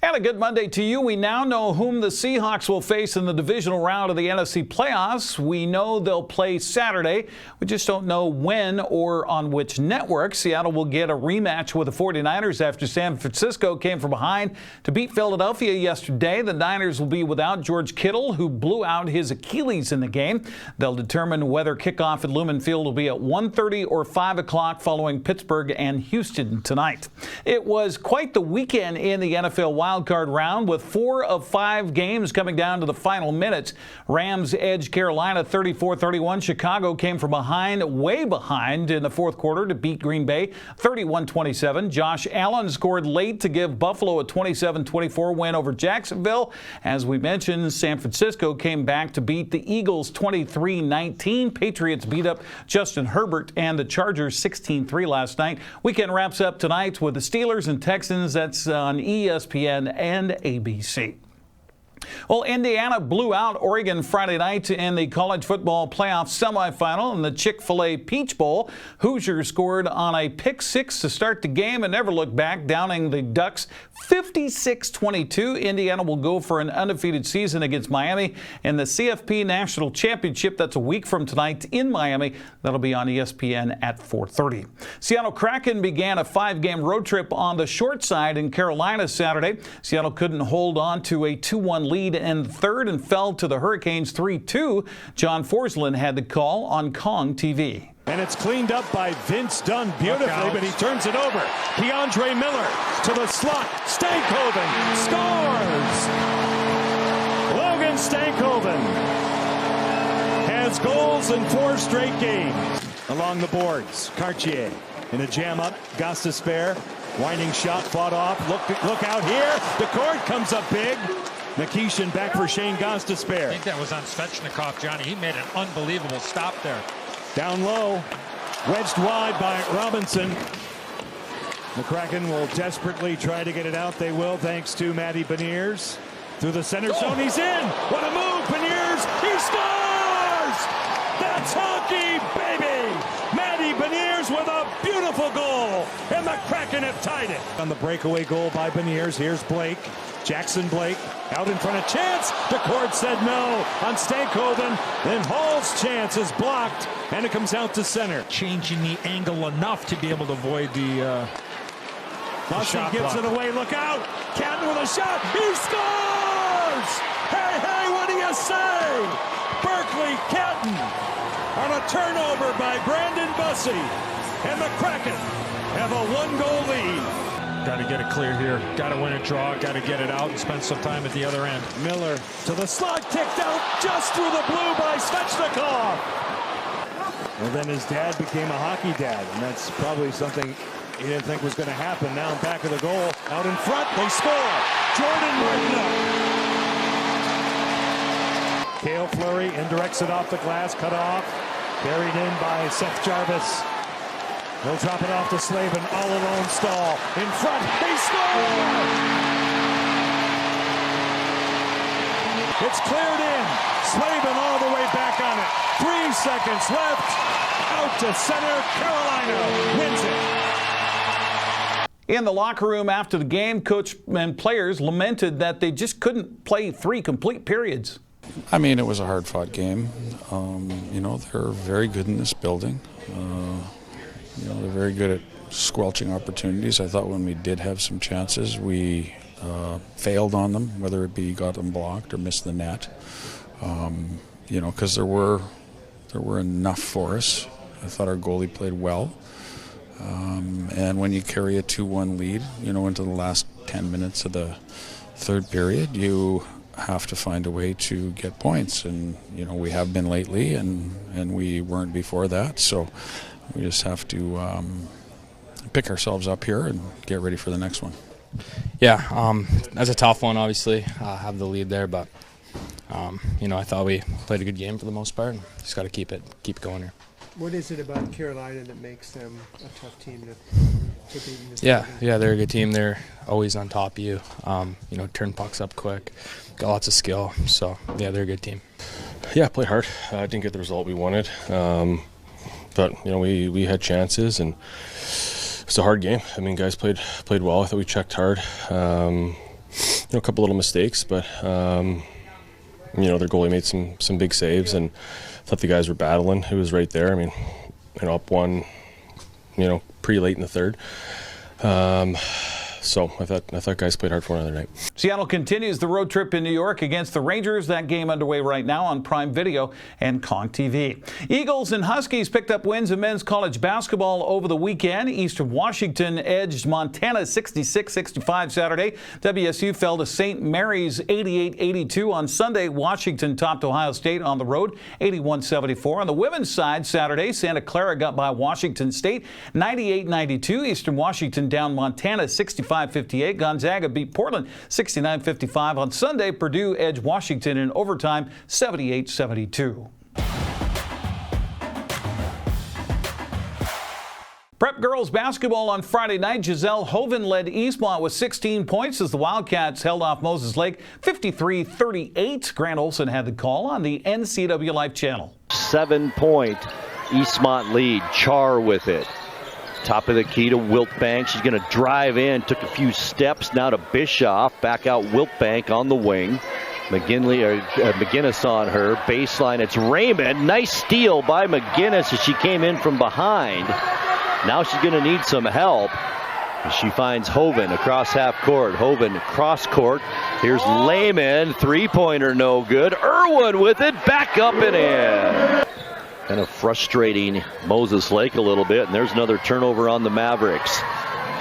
And a good Monday to you. We now know whom the Seahawks will face in the divisional round of the NFC playoffs. We know they'll play Saturday. We just don't know when or on which network. Seattle will get a rematch with the 49ers after San Francisco came from behind to beat Philadelphia yesterday. The Niners will be without George Kittle, who blew out his Achilles in the game. They'll determine whether kickoff at Lumen Field will be at 1:30 or 5 o'clock following Pittsburgh and Houston tonight. It was quite the weekend in the NFL wildcard round, with 4 of 5 games coming down to the final minutes. Rams edged Carolina 34-31. Chicago came from behind, way behind in the fourth quarter to beat Green Bay 31-27. Josh Allen scored late to give Buffalo a 27-24 win over Jacksonville. As we mentioned, San Francisco came back to beat the Eagles 23-19. Patriots beat up Justin Herbert and the Chargers 16-3 last night. Weekend wraps up tonight with the Steelers and Texans. That's on ESPN and ABC. Well, Indiana blew out Oregon Friday night in the college football playoff semifinal in the Chick-fil-A Peach Bowl. Hoosiers scored on a pick six to start the game and never looked back, downing the Ducks 56-22. Indiana will go for an undefeated season against Miami in the CFP National Championship. That's a week from tonight in Miami. That'll be on ESPN at 4:30. Seattle Kraken began a 5-game road trip on the short side in Carolina Saturday. Seattle couldn't hold on to a 2-1 lead in the third and fell to the Hurricanes 3-2. John Forsland had the call on Kong TV. And it's cleaned up by Vince Dunn beautifully, but he turns it over. DeAndre Miller to the slot. Stankoven scores! Logan Stankoven has goals in 4 straight games. Along the boards, Cartier in a jam up. Gostisbehere, winding shot fought off. Look out here. The cord comes up big. Nikishin back for Shane Gostisbehere. I think that was on Svechnikov, Johnny. He made an unbelievable stop there. Down low, wedged wide by Robinson. The Kraken will desperately try to get it out. They will, thanks to Matty Beniers. Through the center zone, he's in. What a move, Beniers. He scores! That's hockey, baby! Matty Beniers with a beautiful goal, and the Kraken have tied it. On the breakaway goal by Beniers, here's Blake. Jackson Blake out in front of chance. DeCord said no on Stankoven. Then Hall's chance is blocked, and it comes out to center. Changing the angle enough to be able to avoid the shot gives block. it away. Look out. Canton with a shot. He scores! Hey, what do you say? Berkeley Canton on a turnover by Brandon Bussey. And the Kraken have a 1-goal lead. Got to get it clear here. Got to win a draw. Got to get it out and spend some time at the other end. Miller to the slot, kicked out just through the blue by Svechnikov. Well, then his dad became a hockey dad, and that's probably something he didn't think was going to happen. Now back of the goal, out in front, they score. Jordan Martineau. Cale Fleury indirects it off the glass, cut off. Carried in by Seth Jarvis. He'll drop it off to Slavin, all alone Stahl. In front, they score! It's cleared in. Slavin all the way back on it. 3 seconds left. Out to center. Carolina wins it. In the locker room after the game, coach and players lamented that they just couldn't play 3 complete periods. I mean, it was a hard-fought game. They're very good in this building. They're very good at squelching opportunities. I thought when we did have some chances, we failed on them, whether it be got them blocked or missed the net. Because there were enough for us. I thought our goalie played well. And when you carry a 2-1 lead, into the last 10 minutes of the third period, you have to find a way to get points. And, we have been lately, and we weren't before that. So we just have to pick ourselves up here and get ready for the next one. Yeah, that's a tough one, obviously. Have the lead there, but I thought we played a good game for the most part. Just got to keep it going here. What is it about Carolina that makes them a tough team to beat in this Yeah, game? they're a good team. They're always on top of you. Turn pucks up quick, got lots of skill. So yeah, they're a good team. Yeah, played hard. Didn't get the result we wanted, but we had chances, and it's a hard game. I mean, guys played well. I thought we checked hard. a couple little mistakes, but their goalie made some big saves, and I thought the guys were battling. It was right there. I mean, up one, pretty late in the third. So I thought guys played hard for another night. Seattle continues the road trip in New York against the Rangers. That game underway right now on Prime Video and Conch TV. Eagles and Huskies picked up wins in men's college basketball over the weekend. Eastern Washington edged Montana 66-65 Saturday. WSU fell to St. Mary's 88-82 on Sunday. Washington topped Ohio State on the road 81-74. On the women's side Saturday, Santa Clara got by Washington State 98-92. Eastern Washington down Montana 65-58. Gonzaga beat Portland 69-55. On Sunday, Purdue edged Washington in overtime 78-72. Prep girls basketball on Friday night. Giselle Hoven led Eastmont with 16 points as the Wildcats held off Moses Lake 53-38. Grant Olson had the call on the NCWLIFE channel. 7-point Eastmont lead. Char with it. Top of the key to Wiltbank. She's going to drive in. Took a few steps now to Bischoff. Back out Wiltbank on the wing. McGinnis on her. Baseline. It's Raymond. Nice steal by McGinnis as she came in from behind. Now she's going to need some help. She finds Hoven across half court. Hoven cross court. Here's Lehman. Three-pointer no good. Irwin with it. Back up and in. Kind of frustrating Moses Lake a little bit. And there's another turnover on the Mavericks.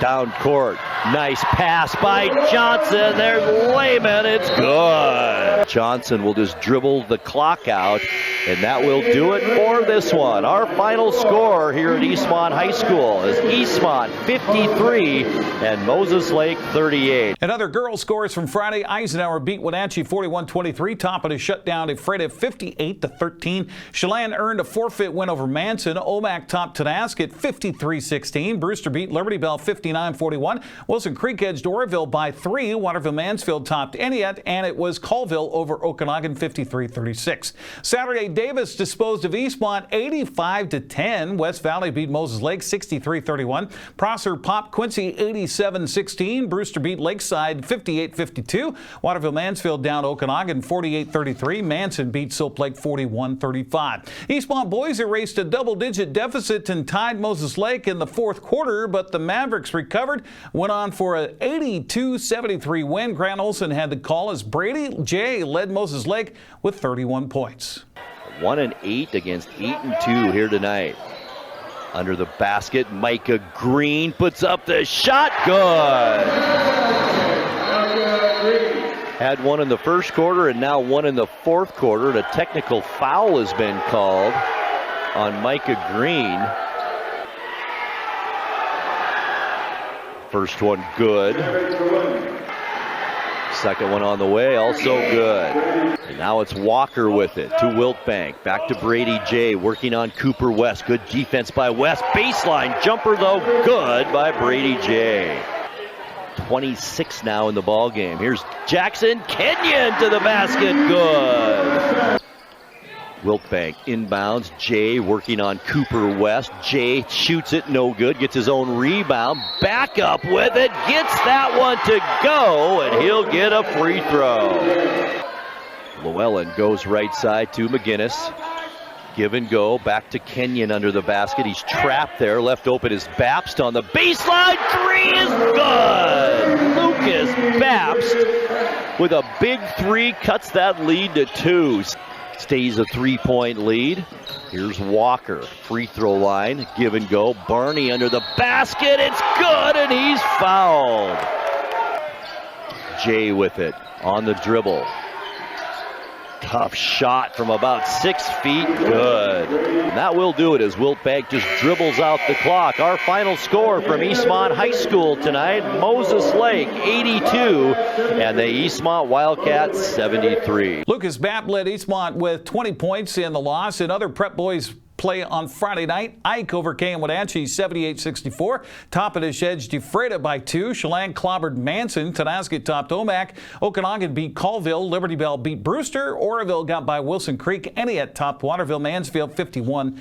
Down court. Nice pass by Johnson. There's Lehman. It's good. Johnson will just dribble the clock out. And that will do it for this one. Our final score here at Eastmont High School is Eastmont 53 and Moses Lake 38. And other girls scores from Friday. Eisenhower beat Wenatchee 41-23. Toppin has shut down Ephrata 58-13. Chelan earned a forfeit win over Manson. Omak topped Tonasket 53-16. Brewster beat Liberty Bell 59-41. Wilson Creek edged Oroville by 3. Waterville-Mansfield topped Entiat, and it was Colville over Okanagan 53-36. Saturday, Davis disposed of Eastmont 85-10. West Valley beat Moses Lake 63-31. Prosser popped Quincy 87-16. Brewster beat Lakeside 58-52. Waterville-Mansfield down Okanagan 48-33. Manson beat Soap Lake 41-35. Eastmont boys erased a double-digit deficit and tied Moses Lake in the fourth quarter, but the Mavericks recovered, went on for an 82-73 win. Grant Olson had the call as Brady J led Moses Lake with 31 points. 1-8 against 8-2 here tonight. Under the basket, Micah Green puts up the shot. Good. Had one in the first quarter and now one in the fourth quarter. And a technical foul has been called on Micah Green. First one good. Second one on the way, also good. And now it's Walker with it to Wiltbank. Back to Brady J, working on Cooper West. Good defense by West. Baseline jumper, though, good by Brady J. 26 now in the ball game. Here's Jackson Kenyon to the basket, good. Wiltbank inbounds. Jay working on Cooper West. Jay shoots it, no good. Gets his own rebound. Back up with it. Gets that one to go, and he'll get a free throw. Llewellyn goes right side to McGinnis. Give and go. Back to Kenyon under the basket. He's trapped there. Left open is Bapst on the baseline. Three is good. Lucas Bapst with a big three cuts that lead to 2. Stays a 3-point lead. Here's Walker. Free throw line. Give and go. Barney under the basket. It's good, and he's fouled. Jay with it on the dribble. Tough shot from about 6 feet. Good. And that will do it as Wiltbank just dribbles out the clock. Our final score from Eastmont High School tonight, Moses Lake 82 and the Eastmont Wildcats 73. Lucas Bapp led Eastmont with 20 points in the loss. In other prep boys play on Friday night. Ike overcame Wenatchee 78-64. Toppenish edged Ephrata by 2. Chelan clobbered Manson. Tonasket topped Omak. Okanagan beat Colville. Liberty Bell beat Brewster. Oroville got by Wilson Creek. Eniet topped Waterville Mansfield 51-38.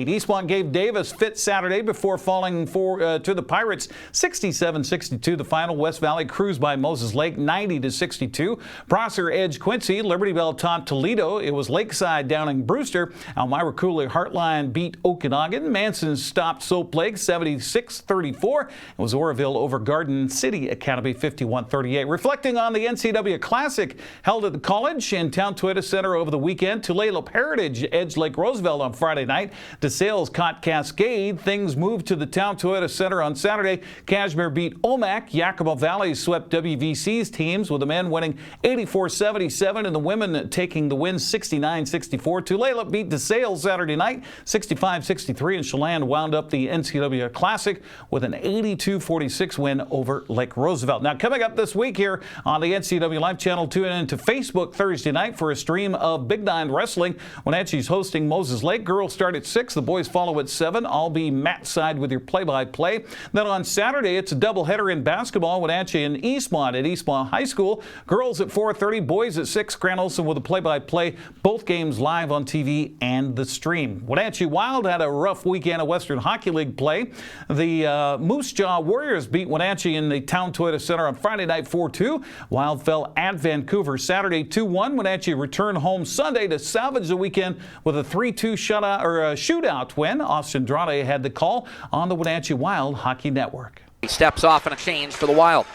Eastmont gave Davis fit Saturday before falling to the Pirates 67-62. The final. West Valley cruised by Moses Lake 90-62. Prosser edged Quincy. Liberty Bell topped Toledo. It was Lakeside downing Brewster. Elmira Cooley Heartline beat Okanagan. Manson stopped Soap Lake 76-34. It was Oroville over Garden City Academy 51-38. Reflecting on the NCW Classic held at the college in Town Toyota Center over the weekend, Tulalip Heritage edged Lake Roosevelt on Friday night. DeSales caught Cascade. Things moved to the Town Toyota Center on Saturday. Cashmere beat Omak. Yakima Valley swept WVC's teams, with the men winning 84-77 and the women taking the win 69-64. Tulalip beat DeSales Saturday night 65-63, and Chelan wound up the NCW Classic with an 82-46 win over Lake Roosevelt. Now, coming up this week here on the NCW Life Channel, tune in to Facebook Thursday night for a stream of Big Nine Wrestling. Wenatchee's hosting Moses Lake. Girls start at 6. The boys follow at 7. I'll be Matt Side with your play-by-play. Then on Saturday, it's a doubleheader in basketball. Wenatchee and Eastmont at Eastmont High School. Girls at 4:30, boys at 6. Grant Olson with a play-by-play. Both games live on TV and the stream. Wenatchee Wild had a rough weekend of Western Hockey League play. The Moose Jaw Warriors beat Wenatchee in the Town Toyota Center on Friday night 4-2. Wild fell at Vancouver Saturday 2-1. Wenatchee returned home Sunday to salvage the weekend with a 3-2 shootout win. Austin Drade had the call on the Wenatchee Wild Hockey Network. He steps off in a change for the Wild.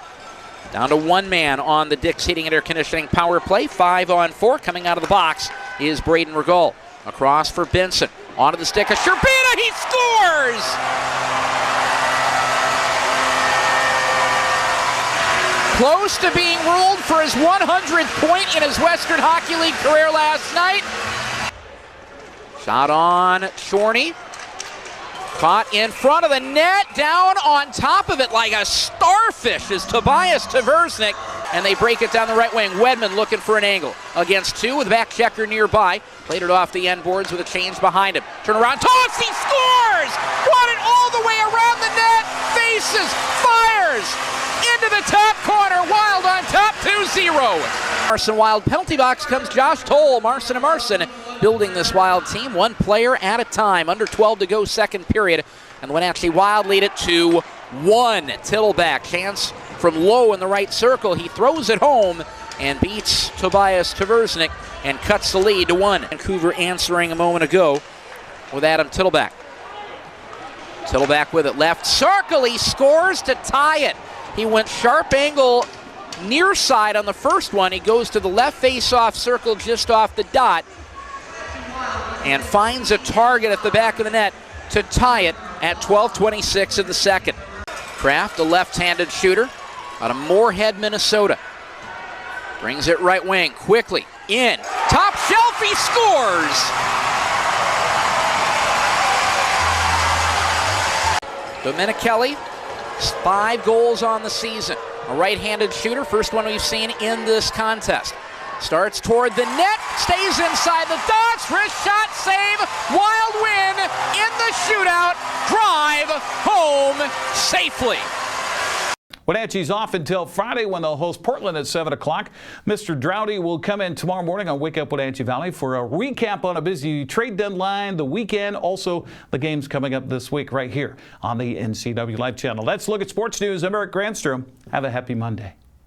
Down to one man on the Dick's Heating and Air Conditioning power play. 5-on-4. Coming out of the box is Braden Regal. Across for Benson. Onto the stick of Sherbina. He scores! Close to being ruled for his 100th point in his Western Hockey League career last night. Shot on Shorney. Caught in front of the net, down on top of it like a starfish is Tobias Tversnik, and they break it down the right wing. Wedman looking for an angle against 2 with back checker nearby. Played it off the end boards with a change behind him. Turn around, toss, he scores! Brought it all the way around the net, faces, fires, into the top corner, Wild on top, 2-0. Marson Wild penalty box comes Josh Toll. Marson and Marson building this Wild team, one player at a time. Under 12 to go, second period, and Wenatchee Wild lead it 2-1. Tittleback, chance from low in the right circle. He throws it home and beats Tobias Tversnik and cuts the lead to 1. Vancouver answering a moment ago with Adam Tittleback. Tittleback with it, left circle, he scores to tie it. He went sharp angle near side on the first one. He goes to the left face-off circle just off the dot and finds a target at the back of the net to tie it at 12:26 of the second. Kraft, a left-handed shooter out of Moorhead, Minnesota. Brings it right wing, quickly, in, top shelf, he scores! Domenichelli, 5 goals on the season. A right-handed shooter, first one we've seen in this contest. Starts toward the net, stays inside the dots, wrist shot, save, Wild win in the shootout, drive home safely. Wenatchee's off until Friday when they'll host Portland at 7 o'clock. Mr. Drowdy will come in tomorrow morning on Wake Up Wenatchee Valley for a recap on a busy trade deadline, the weekend, also the games coming up this week right here on the NCW Life Channel. Let's look at sports news. I'm Eric Granstrom. Have a happy Monday.